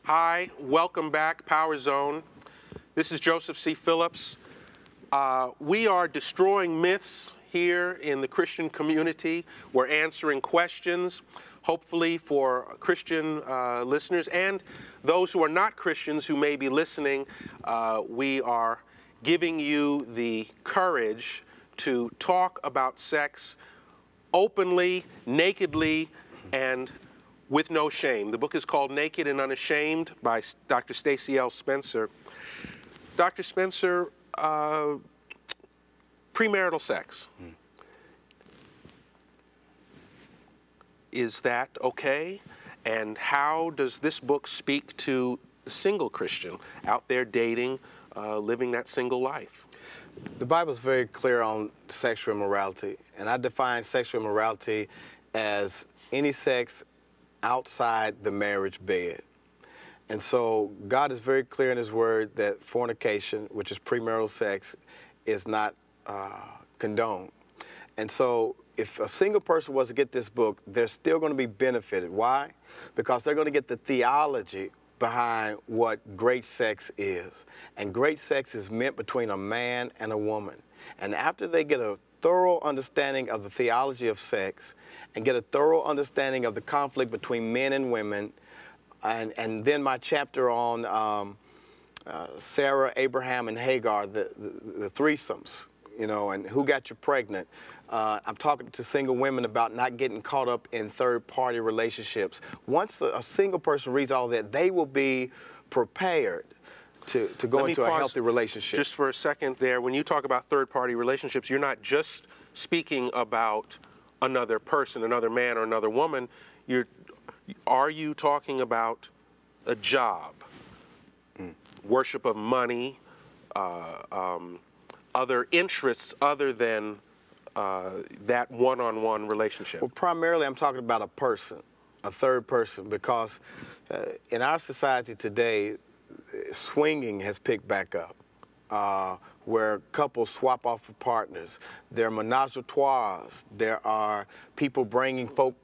Hi, welcome back, Power Zone. This is Joseph C. Phillips. We are destroying myths here in the Christian community. We're answering questions, hopefully for Christian listeners and those who are not Christians who may be listening. We are giving you the courage to talk about sex openly, nakedly, and with no shame. The book is called Naked and Unashamed by Dr. Stacy L Spencer. Dr. Spencer, premarital sex. Is that okay? And how does this book speak to the single Christian out there dating, living that single life? The Bible is very clear on sexual immorality, and I define sexual immorality as any sex outside the marriage bed. And so God is very clear in his word that fornication, which is premarital sex, is not condoned. And so if a single person was to get this book, they're still going to be benefited. Why? Because they're going to get the theology behind what great sex is. And great sex is meant between a man and a woman. And after they get a thorough understanding of the theology of sex and get a thorough understanding of the conflict between men and women, and then my chapter on Sarah, Abraham, and Hagar, the threesomes, you know, and who got you pregnant. I'm talking to single women about not getting caught up in third-party relationships. Once a single person reads all that, they will be prepared to go into a healthy relationship. Just for a second there, when you talk about third-party relationships, you're not just speaking about another person, another man or another woman. Are you talking about a job, worship of money, other interests other than that one-on-one relationship? Well, primarily I'm talking about a person, a third person, because in our society today, swinging has picked back up, where couples swap off of partners. There are menage a trois. There are people bringing folk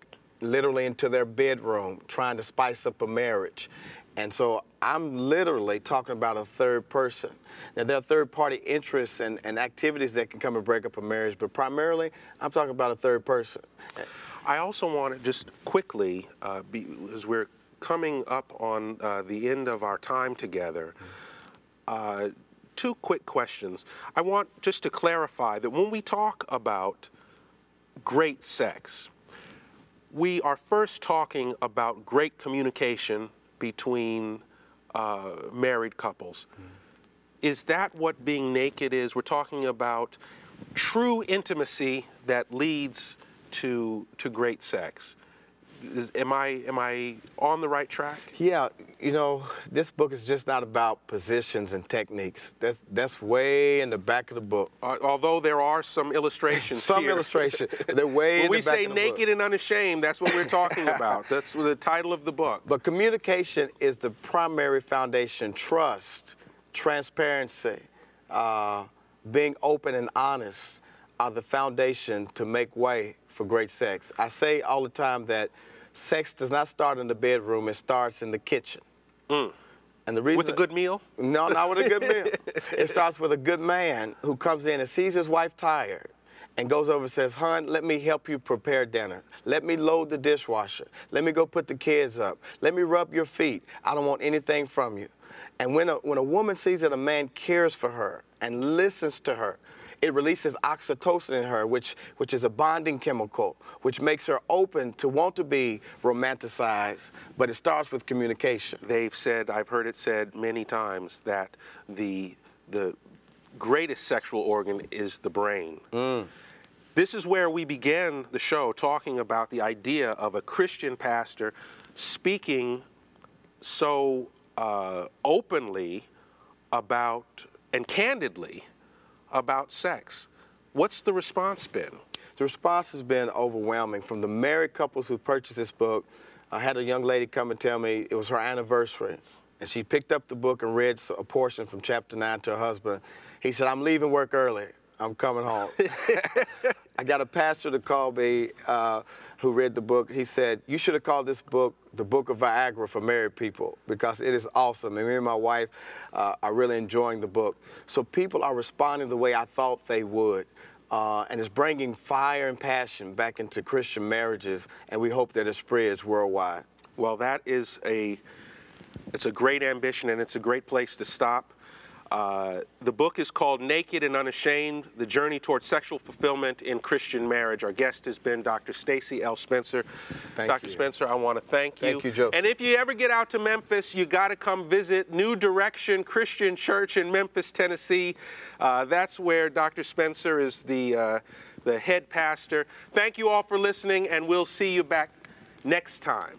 literally into their bedroom, trying to spice up a marriage. And so I'm literally talking about a third person. Now, there are third-party interests and activities that can come and break up a marriage, but primarily I'm talking about a third person. I also want to just quickly, as we're coming up on the end of our time together, two quick questions. I want just to clarify that when we talk about great sex, we are first talking about great communication between married couples. Is that what being naked is? We're talking about true intimacy that leads to great sex. Am I on the right track? Yeah, you know, this book is just not about positions and techniques. That's way in the back of the book. Although there are some illustrations Some here. illustration. They're way in the back of the book. When we say naked and unashamed, that's what we're talking about. That's the title of the book. But communication is the primary foundation. Trust, transparency, being open and honest are the foundation to make way for great sex. I say all the time that sex does not start in the bedroom, it starts in the kitchen. And the reason, with a good meal? No, not with a good meal. It starts with a good man who comes in and sees his wife tired and goes over and says, "Hon, let me help you prepare dinner. Let me load the dishwasher. Let me go put the kids up. Let me rub your feet. I don't want anything from you." And when a woman sees that a man cares for her and listens to her, it releases oxytocin in her, which is a bonding chemical, which makes her open to want to be romanticized, but it starts with communication. They've said, I've heard it said many times, that the greatest sexual organ is the brain. This is where we began the show talking about the idea of a Christian pastor speaking so openly about and candidly about sex. What's the response been? The response has been overwhelming. From the married couples who purchased this book, I had a young lady come and tell me it was her anniversary, and she picked up the book and read a portion from chapter 9 to her husband. He said, "I'm leaving work early. I'm coming home." I got a pastor to call me who read the book. He said, you should have called this book The Book of Viagra for Married People, because it is awesome. And me and my wife are really enjoying the book. So people are responding the way I thought they would. And it's bringing fire and passion back into Christian marriages, and we hope that it spreads worldwide. Well, it's a great ambition, and it's a great place to stop. The book is called Naked and Unashamed, The Journey Towards Sexual Fulfillment in Christian Marriage. Our guest has been Dr. Stacy L Spencer. Dr. Spencer, I want to thank you. Thank you, Joseph. And if you ever get out to Memphis, you got to come visit New Direction Christian Church in Memphis, Tennessee. That's where Dr. Spencer is the head pastor. Thank you all for listening, and we'll see you back next time.